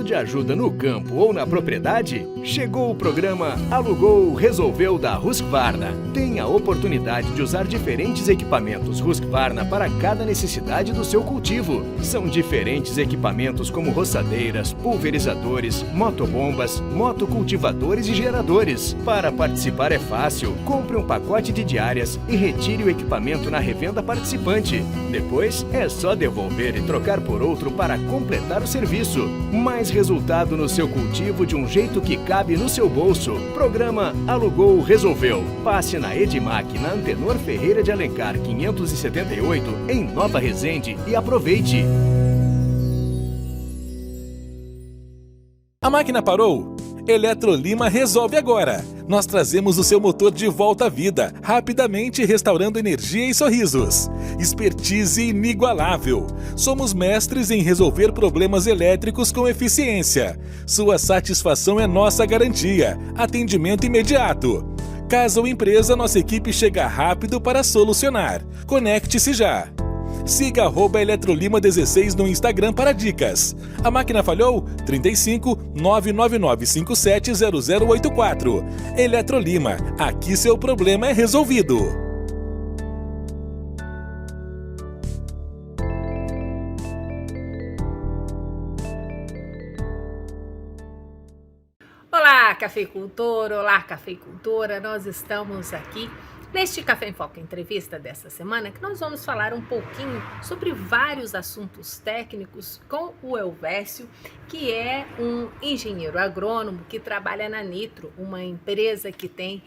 de ajuda no campo ou na propriedade? Chegou o programa Alugou, Resolveu da Husqvarna. Tem a oportunidade de usar diferentes equipamentos Husqvarna para cada necessidade do seu cultivo. São diferentes equipamentos como roçadeiras, pulverizadores, motobombas, motocultivadores e geradores. Para participar é fácil. Compre um pacote de diárias e retire o equipamento na revenda participante. Depois é só devolver e trocar por outro para completar o serviço. Mais resultado no seu cultivo de um jeito que cabe no seu bolso. Programa Alugou, Resolveu. Passe na Edimac, na Antenor Ferreira de Alencar 578, em Nova Resende, e aproveite. A máquina parou? Eletrolima resolve agora. Nós trazemos o seu motor de volta à vida, rapidamente restaurando energia e sorrisos. Expertise inigualável. Somos mestres em resolver problemas elétricos com eficiência. Sua satisfação é nossa garantia. Atendimento imediato. Casa ou empresa, nossa equipe chega rápido para solucionar. Conecte-se já. Siga @Eletrolima16 no Instagram para dicas. A máquina falhou? 35 999 57 0084. Eletrolima, aqui seu problema é resolvido. Olá, cafeicultor! Olá, cafeicultora! Nós estamos aqui neste Café em Foco Entrevista desta semana, que nós vamos falar um pouquinho sobre vários assuntos técnicos com o Elvésio, que é um engenheiro agrônomo que trabalha na Nitro, uma empresa que tem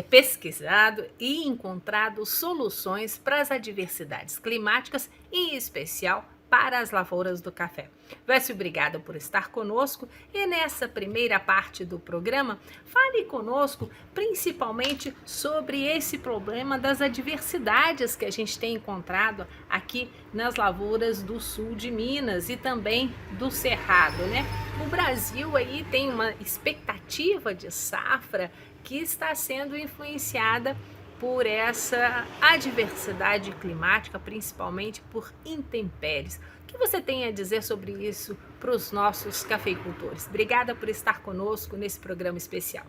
pesquisado e encontrado soluções para as adversidades climáticas, em especial para as lavouras do café. Vécio, obrigada por estar conosco, e nessa primeira parte do programa, fale conosco principalmente sobre esse problema das adversidades que a gente tem encontrado aqui nas lavouras do sul de Minas e também do Cerrado, né? O Brasil aí tem uma expectativa de safra que está sendo influenciada por essa adversidade climática, principalmente por intempéries. O que você tem a dizer sobre isso para os nossos cafeicultores? Obrigada por estar conosco nesse programa especial.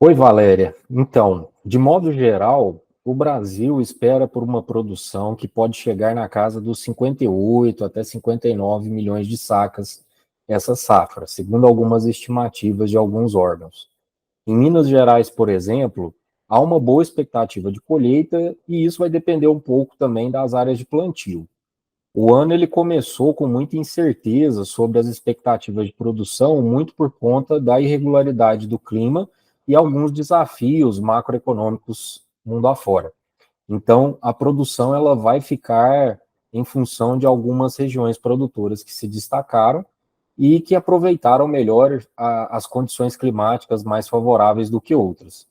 Oi, Valéria. Então, de modo geral, o Brasil espera por uma produção que pode chegar na casa dos 58 até 59 milhões de sacas essa safra, segundo algumas estimativas de alguns órgãos. Em Minas Gerais, por exemplo, há uma boa expectativa de colheita e isso vai depender um pouco também das áreas de plantio. O ano ele começou com muita incerteza sobre as expectativas de produção, muito por conta da irregularidade do clima e alguns desafios macroeconômicos mundo afora. Então, a produção ela vai ficar em função de algumas regiões produtoras que se destacaram e que aproveitaram melhor as condições climáticas mais favoráveis do que outras.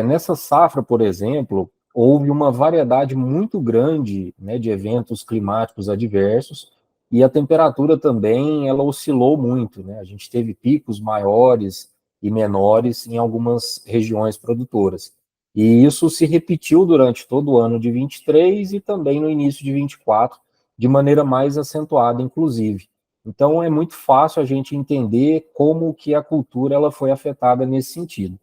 Nessa safra, por exemplo, houve uma variedade muito grande, né, de eventos climáticos adversos e a temperatura também ela oscilou muito, né? A gente teve picos maiores e menores em algumas regiões produtoras. E isso se repetiu durante todo o ano de 23 e também no início de 24, de maneira mais acentuada, inclusive. Então, é muito fácil a gente entender como que a cultura ela foi afetada nesse sentido.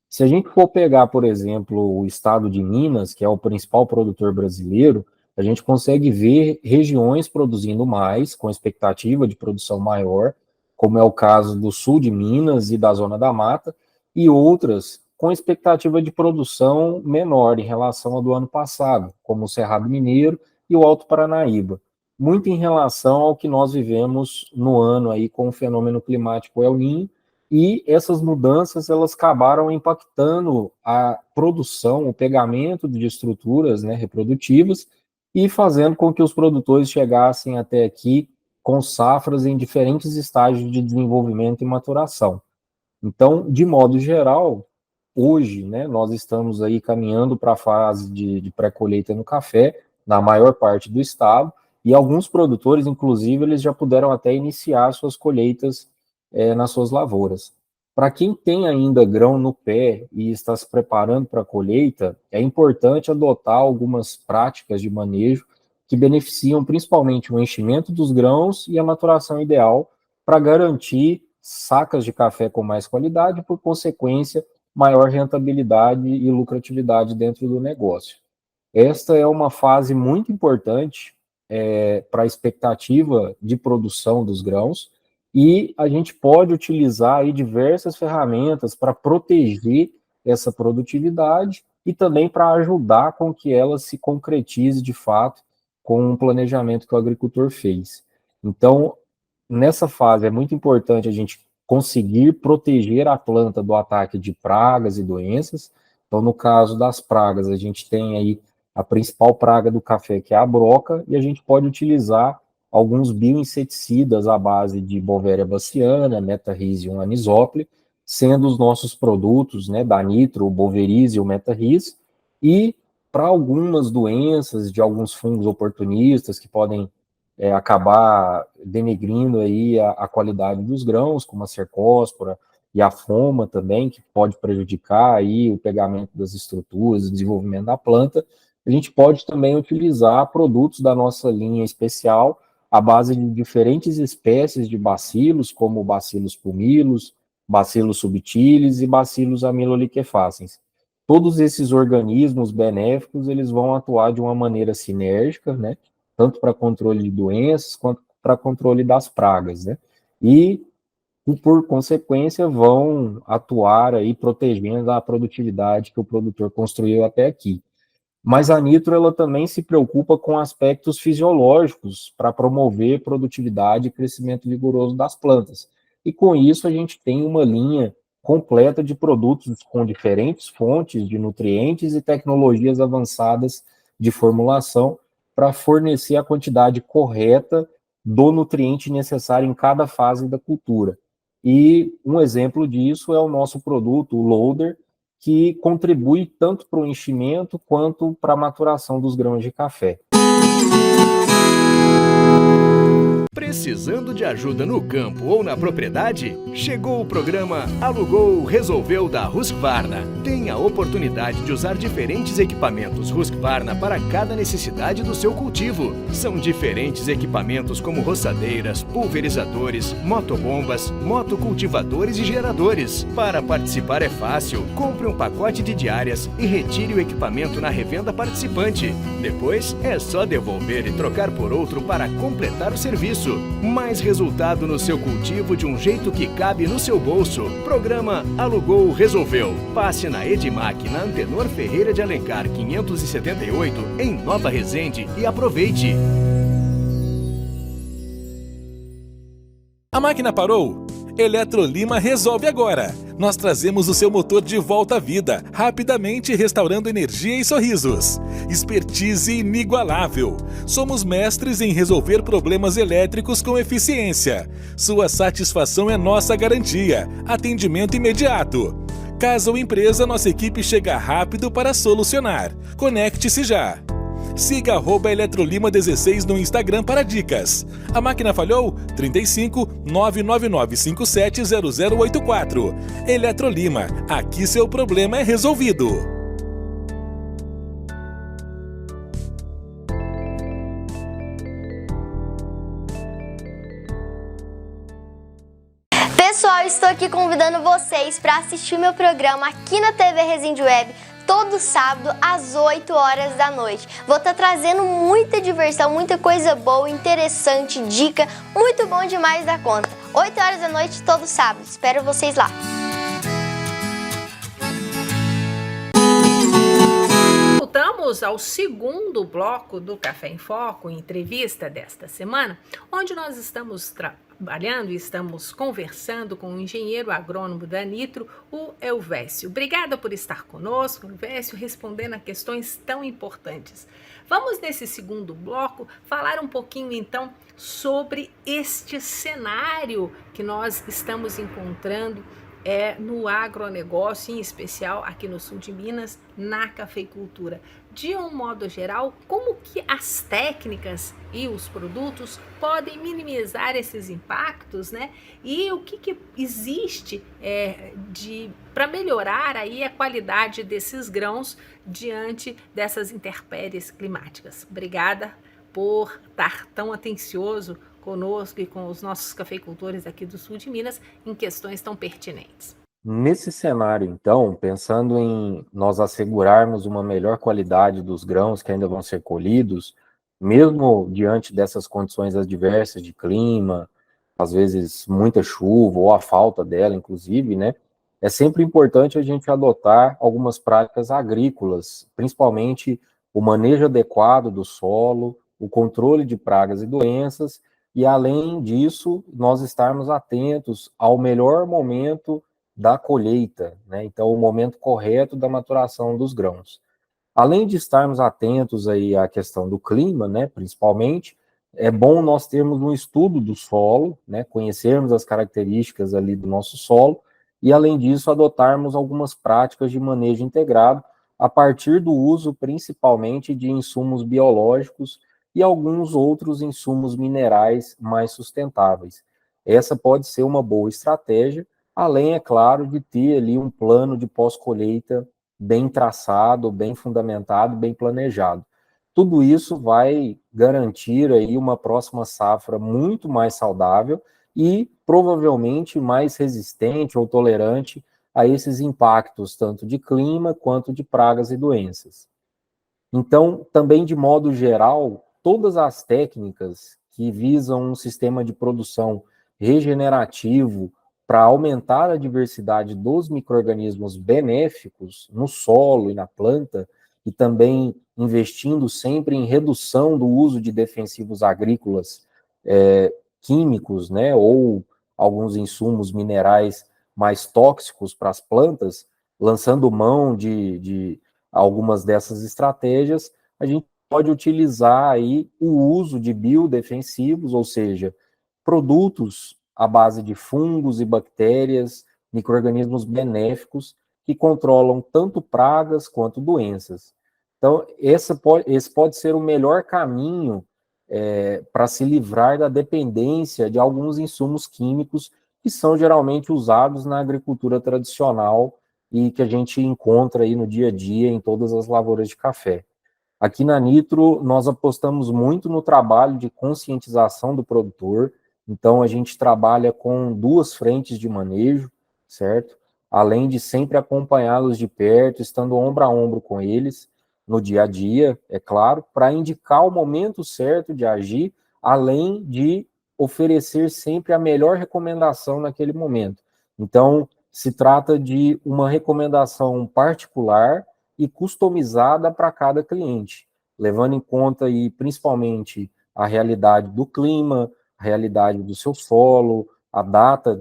Se a gente for pegar, por exemplo, o estado de Minas, que é o principal produtor brasileiro, a gente consegue ver regiões produzindo mais, com expectativa de produção maior, como é o caso do sul de Minas e da Zona da Mata, e outras com expectativa de produção menor em relação ao do ano passado, como o Cerrado Mineiro e o Alto Paranaíba. Muito em relação ao que nós vivemos no ano aí com o fenômeno climático El Niño, e essas mudanças elas acabaram impactando a produção, o pegamento de estruturas, né, reprodutivas e fazendo com que os produtores chegassem até aqui com safras em diferentes estágios de desenvolvimento e maturação. Então, de modo geral, hoje, né, nós estamos aí caminhando para a fase de pré-colheita no café, na maior parte do estado, e alguns produtores, inclusive, eles já puderam até iniciar suas colheitas nas suas lavouras. Para quem tem ainda grão no pé e está se preparando para a colheita, é importante adotar algumas práticas de manejo que beneficiam principalmente o enchimento dos grãos e a maturação ideal, para garantir sacas de café com mais qualidade, por consequência, maior rentabilidade e lucratividade dentro do negócio. Esta é uma fase muito importante para a expectativa de produção dos grãos, e a gente pode utilizar aí diversas ferramentas para proteger essa produtividade e também para ajudar com que ela se concretize de fato com o planejamento que o agricultor fez. Então, nessa fase é muito importante a gente conseguir proteger a planta do ataque de pragas e doenças. Então, no caso das pragas, a gente tem aí a principal praga do café, que é a broca, e a gente pode utilizar alguns bioinseticidas à base de Bovéria baciana, Metarhizium anisopli, sendo os nossos produtos, né, da Nitro, o Boverize e o Metarhiz, e para algumas doenças de alguns fungos oportunistas que podem acabar denegrindo aí a qualidade dos grãos, como a cercóspora e a foma também, que pode prejudicar aí o pegamento das estruturas, o desenvolvimento da planta. A gente pode também utilizar produtos da nossa linha especial à base de diferentes espécies de bacilos, como Bacillus pumilus, Bacillus subtilis e Bacillus amiloliquefaciens. Todos esses organismos benéficos, eles vão atuar de uma maneira sinérgica, né? Tanto para controle de doenças, quanto para controle das pragas, né? E, por consequência, vão atuar aí protegendo a produtividade que o produtor construiu até aqui. Mas a Nitro, ela também se preocupa com aspectos fisiológicos para promover produtividade e crescimento vigoroso das plantas. E com isso a gente tem uma linha completa de produtos com diferentes fontes de nutrientes e tecnologias avançadas de formulação para fornecer a quantidade correta do nutriente necessário em cada fase da cultura. E um exemplo disso é o nosso produto, o Loader, que contribui tanto para o enchimento quanto para a maturação dos grãos de café. Precisando de ajuda no campo ou na propriedade? Chegou o programa Alugou, Resolveu da Husqvarna. Tem a oportunidade de usar diferentes equipamentos Husqvarna para cada necessidade do seu cultivo. São diferentes equipamentos como roçadeiras, pulverizadores, motobombas, motocultivadores e geradores. Para participar é fácil. Compre um pacote de diárias e retire o equipamento na revenda participante. Depois é só devolver e trocar por outro para completar o serviço. Mais resultado no seu cultivo de um jeito que cabe no seu bolso. Programa Alugou, Resolveu. Passe na Edimac, na Antenor Ferreira de Alencar 578, em Nova Resende, e aproveite. A máquina parou? Eletrolima resolve agora. Nós trazemos o seu motor de volta à vida, rapidamente restaurando energia e sorrisos. Expertise inigualável. Somos mestres em resolver problemas elétricos com eficiência. Sua satisfação é nossa garantia. Atendimento imediato. Casa ou empresa, nossa equipe chega rápido para solucionar. Conecte-se já. Siga @Eletrolima16 no Instagram para dicas. A máquina falhou? 35 999 57 0084. Eletrolima, aqui seu problema é resolvido. Pessoal, estou aqui convidando vocês para assistir meu programa aqui na TV Resende Web, todo sábado às 8 horas da noite. Vou estar trazendo muita diversão, muita coisa boa, interessante, dica, muito bom demais da conta. 8 horas da noite, todo sábado. Espero vocês lá. Voltamos ao segundo bloco do Café em Foco, entrevista desta semana, onde nós estamos trabalhando e estamos conversando com o engenheiro agrônomo da Nitro, o Elvésio. Obrigada por estar conosco, Elvésio, respondendo a questões tão importantes. Vamos, nesse segundo bloco, falar um pouquinho, então, sobre este cenário que nós estamos encontrando no agronegócio, em especial aqui no sul de Minas, na cafeicultura. De um modo geral, como que as técnicas e os produtos podem minimizar esses impactos, né? E o que existe para melhorar aí a qualidade desses grãos diante dessas intempéries climáticas. Obrigada por estar tão atencioso conosco e com os nossos cafeicultores aqui do sul de Minas em questões tão pertinentes. Nesse cenário, então, pensando em nós assegurarmos uma melhor qualidade dos grãos que ainda vão ser colhidos, mesmo diante dessas condições adversas de clima, às vezes muita chuva ou a falta dela, inclusive, né? É sempre importante a gente adotar algumas práticas agrícolas, principalmente o manejo adequado do solo, o controle de pragas e doenças, e além disso, nós estarmos atentos ao melhor momento da colheita, né? Então, o momento correto da maturação dos grãos. Além de estarmos atentos aí à questão do clima, né, principalmente, é bom nós termos um estudo do solo, né, conhecermos as características ali do nosso solo e, além disso, adotarmos algumas práticas de manejo integrado a partir do uso, principalmente, de insumos biológicos e alguns outros insumos minerais mais sustentáveis. Essa pode ser uma boa estratégia, além, é claro, de ter ali um plano de pós-colheita bem traçado, bem fundamentado, bem planejado. Tudo isso vai garantir aí uma próxima safra muito mais saudável e provavelmente mais resistente ou tolerante a esses impactos, tanto de clima quanto de pragas e doenças. Então, também de modo geral, todas as técnicas que visam um sistema de produção regenerativo para aumentar a diversidade dos micro-organismos benéficos no solo e na planta, e também investindo sempre em redução do uso de defensivos agrícolas químicos, né, ou alguns insumos minerais mais tóxicos para as plantas, lançando mão de algumas dessas estratégias, a gente pode utilizar aí o uso de biodefensivos, ou seja, produtos à base de fungos e bactérias, micro-organismos benéficos que controlam tanto pragas quanto doenças. Então, esse pode ser o melhor caminho para se livrar da dependência de alguns insumos químicos que são geralmente usados na agricultura tradicional e que a gente encontra aí no dia a dia em todas as lavouras de café. Aqui na Nitro, nós apostamos muito no trabalho de conscientização do produtor, então a gente trabalha com duas frentes de manejo, certo? Além de sempre acompanhá-los de perto, estando ombro a ombro com eles, no dia a dia, é claro, para indicar o momento certo de agir, além de oferecer sempre a melhor recomendação naquele momento. Então, se trata de uma recomendação particular e customizada para cada cliente, levando em conta aí principalmente a realidade do clima, a realidade do seu solo, a data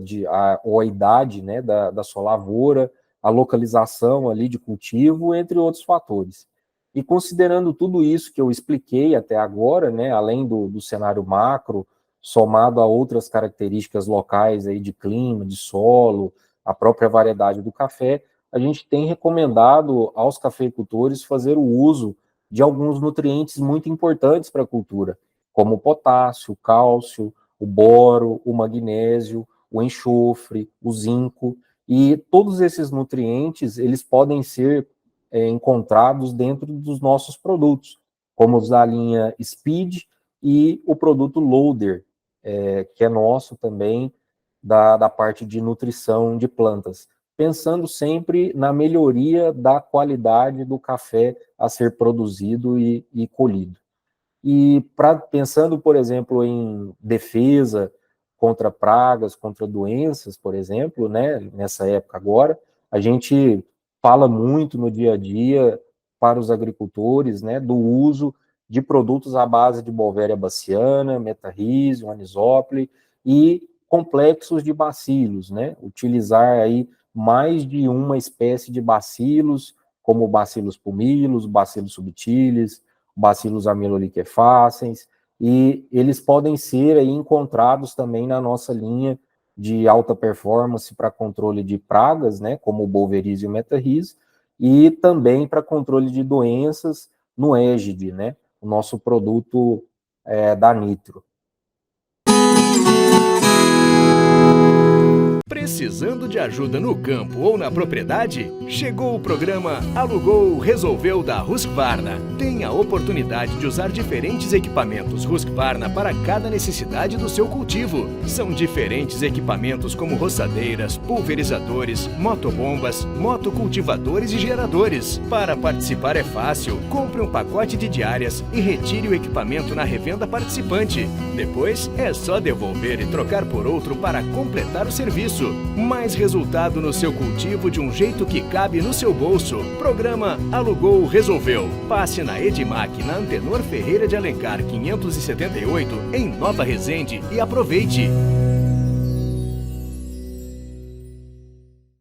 ou a idade, né, da sua lavoura, a localização ali de cultivo, entre outros fatores. E considerando tudo isso que eu expliquei até agora, né, além do cenário macro, somado a outras características locais aí de clima, de solo, a própria variedade do café, a gente tem recomendado aos cafeicultores fazer o uso de alguns nutrientes muito importantes para a cultura, como o potássio, o cálcio, o boro, o magnésio, o enxofre, o zinco, e todos esses nutrientes, eles podem ser encontrados dentro dos nossos produtos, como os da linha Speed e o produto Loader, que é nosso também, da parte de nutrição de plantas, pensando sempre na melhoria da qualidade do café a ser produzido e colhido. E pensando, por exemplo, em defesa contra pragas, contra doenças, por exemplo, né, nessa época agora, a gente fala muito no dia a dia para os agricultores, né, do uso de produtos à base de Beauveria baciana, Metarrhizium, Anisóplis e complexos de bacilos, né, utilizar aí mais de uma espécie de bacilos, como Bacillus pumilus, Bacillus subtilis, Bacillus amiloliquefaciens, e eles podem ser aí encontrados também na nossa linha de alta performance para controle de pragas, né, como o Beauveria e o Metarrhizium, e também para controle de doenças no Égide, né, o nosso produto da Nitro. Precisando de ajuda no campo ou na propriedade? Chegou o programa Alugou, Resolveu da Husqvarna. Tem a oportunidade de usar diferentes equipamentos Husqvarna para cada necessidade do seu cultivo. São diferentes equipamentos como roçadeiras, pulverizadores, motobombas, motocultivadores e geradores. Para participar é fácil. Compre um pacote de diárias e retire o equipamento na revenda participante. Depois é só devolver e trocar por outro para completar o serviço. Mais resultado no seu cultivo de um jeito que cabe no seu bolso. Programa Alugou, Resolveu. Passe na Edmac, na Antenor Ferreira de Alencar 578, em Nova Resende, e aproveite.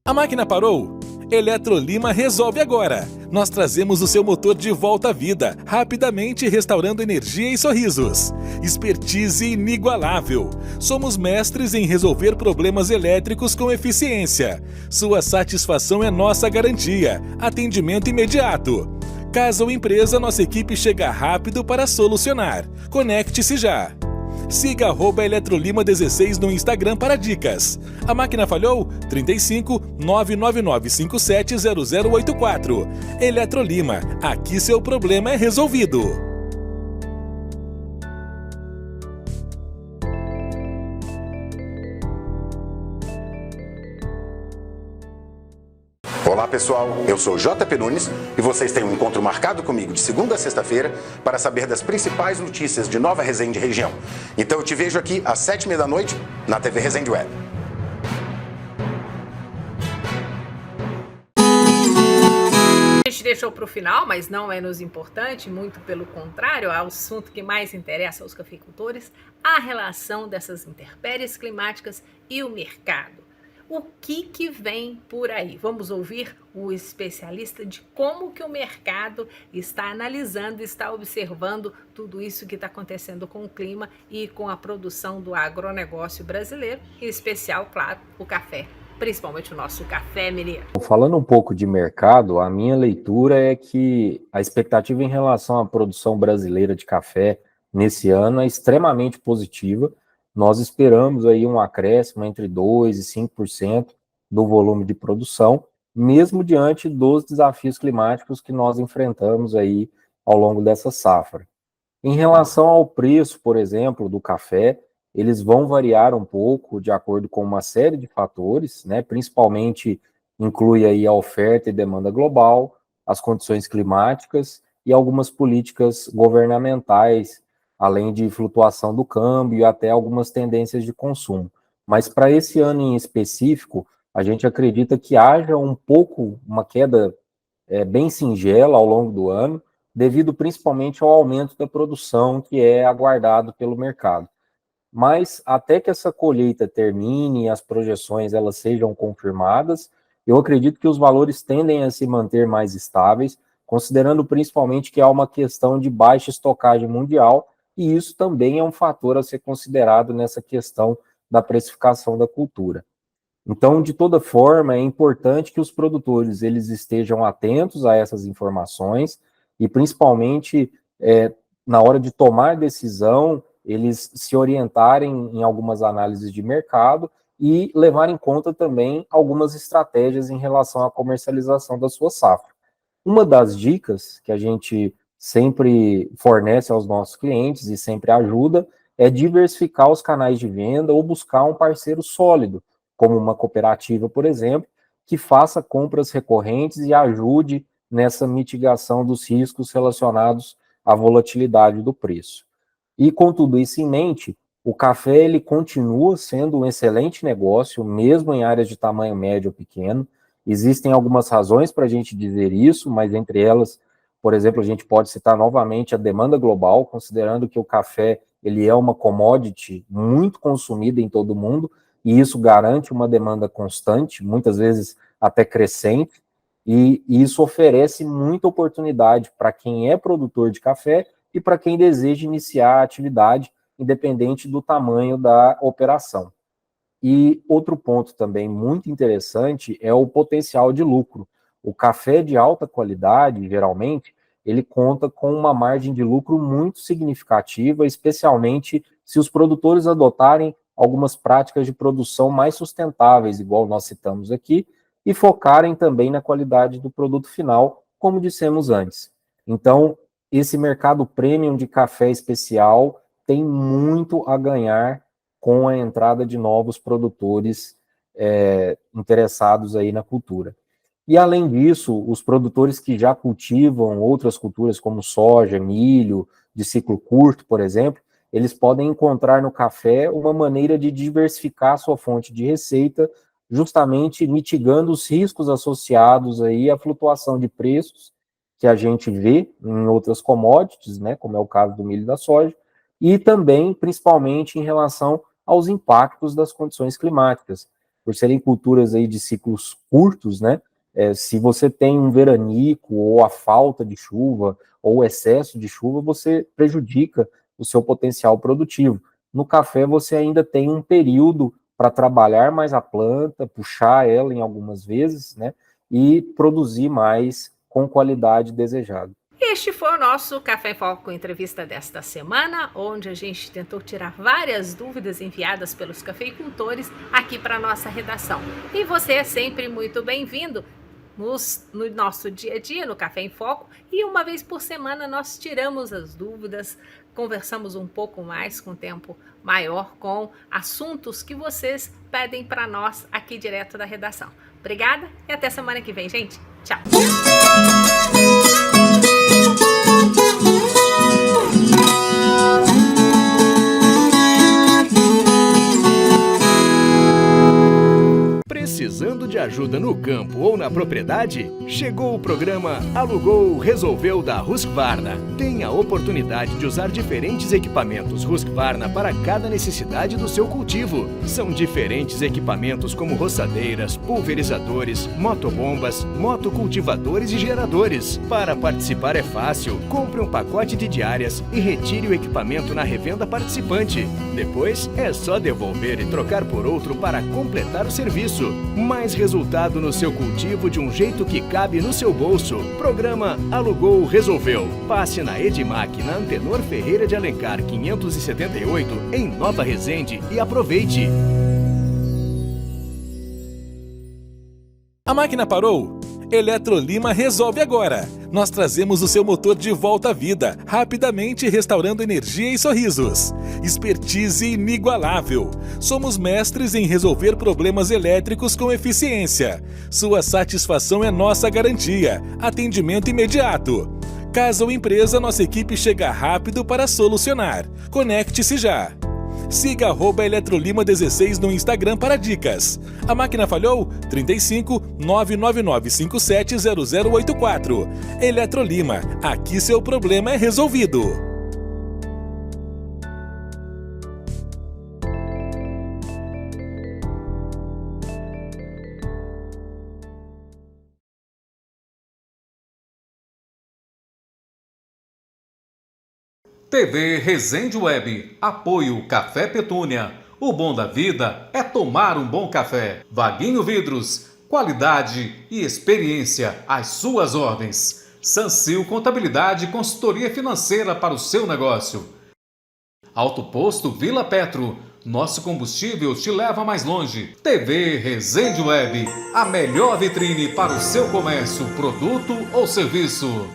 A máquina parou? Eletrolima resolve agora. Nós trazemos o seu motor de volta à vida, rapidamente restaurando energia e sorrisos. Expertise inigualável. Somos mestres em resolver problemas elétricos com eficiência. Sua satisfação é nossa garantia. Atendimento imediato. Casa ou empresa, nossa equipe chega rápido para solucionar. Conecte-se já. Siga @Eletrolima16 no Instagram para dicas. A máquina falhou? 35 999 57 0084. Eletrolima, aqui seu problema é resolvido. Olá pessoal, eu sou JP Nunes e vocês têm um encontro marcado comigo de segunda a sexta-feira para saber das principais notícias de Nova Resende e região. Então eu te vejo aqui às 7h30 na TV Resende Web. A gente deixou para o final, mas não é menos importante, muito pelo contrário, é o assunto que mais interessa aos cafeicultores, a relação dessas intempéries climáticas e o mercado. O que vem por aí? Vamos ouvir o especialista de como que o mercado está analisando, está observando tudo isso que está acontecendo com o clima e com a produção do agronegócio brasileiro, em especial, claro, o café, principalmente o nosso café mineiro. Falando um pouco de mercado, a minha leitura é que a expectativa em relação à produção brasileira de café nesse ano é extremamente positiva. Nós esperamos aí um acréscimo entre 2% e 5% do volume de produção, mesmo diante dos desafios climáticos que nós enfrentamos aí ao longo dessa safra. Em relação ao preço, por exemplo, do café, eles vão variar um pouco de acordo com uma série de fatores, né? Principalmente inclui aí a oferta e demanda global, as condições climáticas e algumas políticas governamentais, além de flutuação do câmbio e até algumas tendências de consumo. Mas para esse ano em específico, a gente acredita que haja uma queda bem singela ao longo do ano, devido principalmente ao aumento da produção que é aguardado pelo mercado. Mas até que essa colheita termine e as projeções elas sejam confirmadas, eu acredito que os valores tendem a se manter mais estáveis, considerando principalmente que há uma questão de baixa estocagem mundial, e isso também é um fator a ser considerado nessa questão da precificação da cultura. Então, de toda forma, é importante que os produtores eles estejam atentos a essas informações e, principalmente, na hora de tomar decisão, eles se orientarem em algumas análises de mercado e levar em conta também algumas estratégias em relação à comercialização da sua safra. Uma das dicas que a gente sempre fornece aos nossos clientes e sempre ajuda é diversificar os canais de venda ou buscar um parceiro sólido, como uma cooperativa, por exemplo, que faça compras recorrentes e ajude nessa mitigação dos riscos relacionados à volatilidade do preço. E com tudo isso em mente, o café ele continua sendo um excelente negócio, mesmo em áreas de tamanho médio ou pequeno. Existem algumas razões para a gente dizer isso, mas entre elas, por exemplo, a gente pode citar novamente a demanda global, considerando que o café ele é uma commodity muito consumida em todo o mundo, e isso garante uma demanda constante, muitas vezes até crescente, e isso oferece muita oportunidade para quem é produtor de café e para quem deseja iniciar a atividade, independente do tamanho da operação. E outro ponto também muito interessante é o potencial de lucro. O café de alta qualidade, geralmente, ele conta com uma margem de lucro muito significativa, especialmente se os produtores adotarem algumas práticas de produção mais sustentáveis, igual nós citamos aqui, e focarem também na qualidade do produto final, como dissemos antes. Então, esse mercado premium de café especial tem muito a ganhar com a entrada de novos produtores interessados aí na cultura. E, além disso, os produtores que já cultivam outras culturas, como soja, milho, de ciclo curto, por exemplo, eles podem encontrar no café uma maneira de diversificar sua fonte de receita, justamente mitigando os riscos associados aí à flutuação de preços que a gente vê em outras commodities, né, como é o caso do milho e da soja, e também, principalmente, em relação aos impactos das condições climáticas. Por serem culturas aí de ciclos curtos, né, se você tem um veranico, ou a falta de chuva, ou o excesso de chuva, você prejudica o seu potencial produtivo. No café, você ainda tem um período para trabalhar mais a planta, puxar ela em algumas vezes, né, e produzir mais com qualidade desejada. Este foi o nosso Café em Foco entrevista desta semana, onde a gente tentou tirar várias dúvidas enviadas pelos cafeicultores aqui para a nossa redação. E você é sempre muito bem-vindo no nosso dia a dia, no Café em Foco, e uma vez por semana nós tiramos as dúvidas, conversamos um pouco mais, com tempo maior, com assuntos que vocês pedem para nós aqui direto da redação. Obrigada e até semana que vem, gente. Tchau! Precisando de ajuda no campo ou na propriedade? Chegou o programa Alugou, Resolveu da Husqvarna. Tem a oportunidade de usar diferentes equipamentos Husqvarna para cada necessidade do seu cultivo. São diferentes equipamentos como roçadeiras, pulverizadores, motobombas, motocultivadores e geradores. Para participar é fácil. Compre um pacote de diárias e retire o equipamento na revenda participante. Depois é só devolver e trocar por outro para completar o serviço. Mais resultado no seu cultivo de um jeito que cabe no seu bolso. Programa Alugou, Resolveu. Passe na Edimac, na Antenor Ferreira de Alencar 578, em Nova Resende, e aproveite. A máquina parou? Eletrolima resolve agora. Nós trazemos o seu motor de volta à vida, rapidamente restaurando energia e sorrisos. Expertise inigualável. Somos mestres em resolver problemas elétricos com eficiência. Sua satisfação é nossa garantia. Atendimento imediato. Casa ou empresa, nossa equipe chega rápido para solucionar. Conecte-se já. Siga @Eletrolima16 no Instagram para dicas. A máquina falhou? 35 999 57 0084. Eletrolima, aqui seu problema é resolvido. TV Resende Web, apoio Café Petúnia. O bom da vida é tomar um bom café. Vaguinho Vidros, qualidade e experiência às suas ordens. Sancil Contabilidade e Consultoria Financeira para o seu negócio. Alto Posto Vila Petro, nosso combustível te leva mais longe. TV Resende Web, a melhor vitrine para o seu comércio, produto ou serviço.